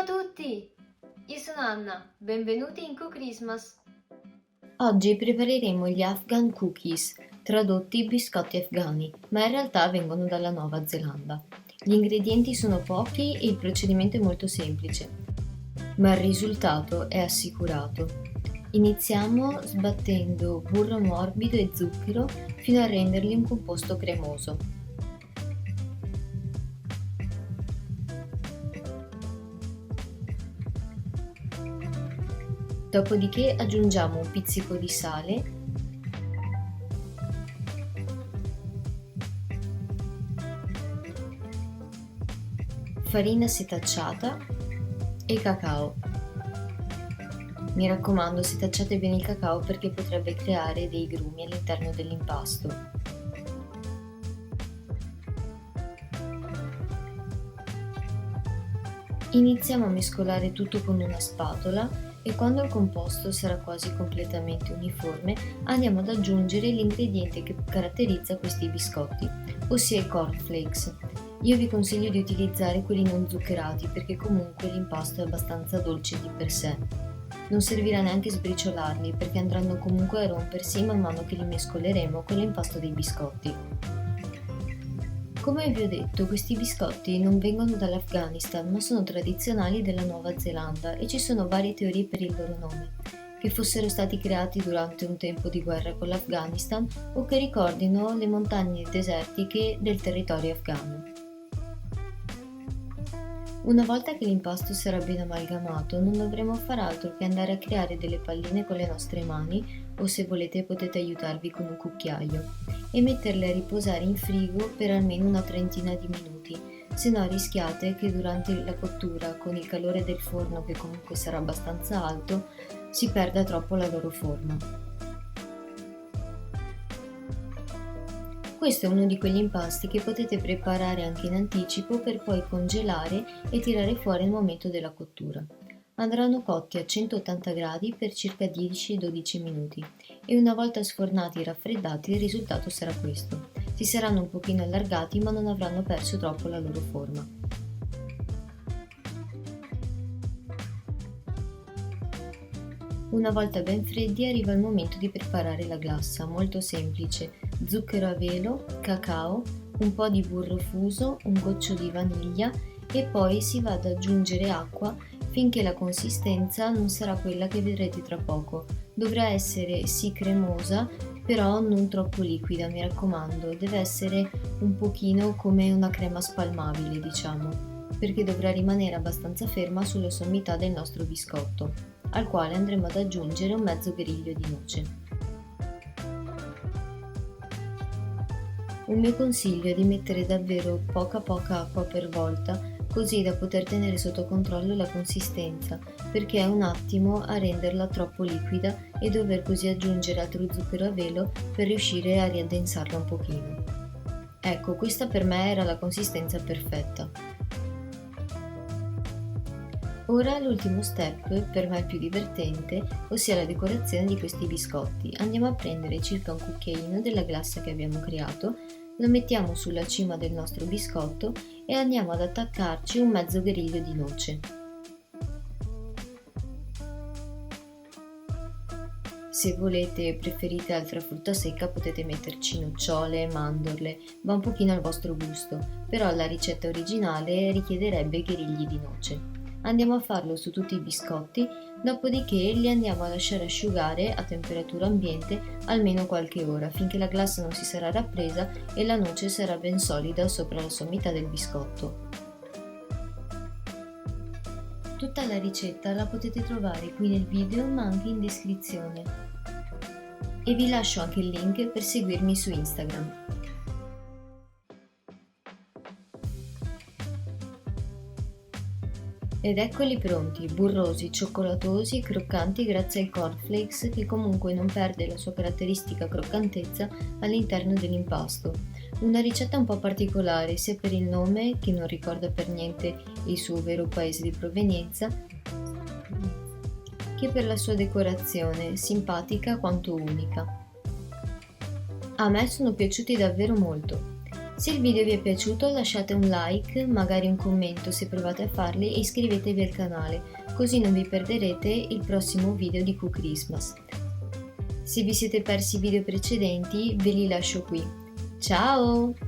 a tutti! Io sono Anna, benvenuti in Cookrismas. Oggi prepareremo gli Afghan cookies, tradotti biscotti afghani, ma in realtà vengono dalla Nuova Zelanda. Gli ingredienti sono pochi e il procedimento è molto semplice, ma il risultato è assicurato. Iniziamo sbattendo burro morbido e zucchero fino a renderli un composto cremoso. Dopodiché aggiungiamo un pizzico di sale, farina setacciata e cacao. Mi raccomando, setacciate bene il cacao perché potrebbe creare dei grumi all'interno dell'impasto. Iniziamo a mescolare tutto con una spatola e quando il composto sarà quasi completamente uniforme andiamo ad aggiungere l'ingrediente che caratterizza questi biscotti, ossia i cornflakes. Io vi consiglio di utilizzare quelli non zuccherati perché comunque l'impasto è abbastanza dolce di per sé. Non servirà neanche sbriciolarli perché andranno comunque a rompersi man mano che li mescoleremo con l'impasto dei biscotti. Come vi ho detto, questi biscotti non vengono dall'Afghanistan, ma sono tradizionali della Nuova Zelanda e ci sono varie teorie per il loro nome, che fossero stati creati durante un tempo di guerra con l'Afghanistan o che ricordino le montagne desertiche del territorio afghano. Una volta che l'impasto sarà ben amalgamato, non dovremo far altro che andare a creare delle palline con le nostre mani, o se volete potete aiutarvi con un cucchiaio, e metterle a riposare in frigo per almeno una trentina di minuti, se no rischiate che durante la cottura, con il calore del forno che comunque sarà abbastanza alto, si perda troppo la loro forma. Questo è uno di quegli impasti che potete preparare anche in anticipo per poi congelare e tirare fuori al momento della cottura. Andranno cotti a 180 gradi per circa 10-12 minuti e una volta sfornati e raffreddati il risultato sarà questo. Si saranno un pochino allargati ma non avranno perso troppo la loro forma. Una volta ben freddi arriva il momento di preparare la glassa, molto semplice: zucchero a velo, cacao, un po' di burro fuso, un goccio di vaniglia e poi si va ad aggiungere acqua finché la consistenza non sarà quella che vedrete tra poco. Dovrà essere sì cremosa, però non troppo liquida, mi raccomando, deve essere un pochino come una crema spalmabile, diciamo, perché dovrà rimanere abbastanza ferma sulla sommità del nostro biscotto, al quale andremo ad aggiungere un mezzo griglio di noce. Un mio consiglio è di mettere davvero poca acqua per volta, così da poter tenere sotto controllo la consistenza, perché è un attimo a renderla troppo liquida e dover così aggiungere altro zucchero a velo per riuscire a riaddensarla un pochino. Ecco, questa per me era la consistenza perfetta. Ora l'ultimo step, per me il più divertente, ossia la decorazione di questi biscotti. Andiamo a prendere circa un cucchiaino della glassa che abbiamo creato, lo mettiamo sulla cima del nostro biscotto e andiamo ad attaccarci un mezzo griglio di noce. Se volete e preferite altra frutta secca potete metterci nocciole, mandorle, va un pochino al vostro gusto, però la ricetta originale richiederebbe grigli di noce. Andiamo a farlo su tutti i biscotti, dopodiché li andiamo a lasciare asciugare a temperatura ambiente almeno qualche ora, finché la glassa non si sarà rappresa e la noce sarà ben solida sopra la sommità del biscotto. Tutta la ricetta la potete trovare qui nel video ma anche in descrizione. E vi lascio anche il link per seguirmi su Instagram. Ed eccoli pronti, burrosi, cioccolatosi e croccanti grazie ai cornflakes che comunque non perde la sua caratteristica croccantezza all'interno dell'impasto. Una ricetta un po' particolare sia per il nome, che non ricorda per niente il suo vero paese di provenienza, che per la sua decorazione, simpatica quanto unica. A me sono piaciuti davvero molto. Se il video vi è piaciuto lasciate un like, magari un commento se provate a farli e iscrivetevi al canale, così non vi perderete il prossimo video di Cook Christmas. Se vi siete persi i video precedenti ve li lascio qui. Ciao!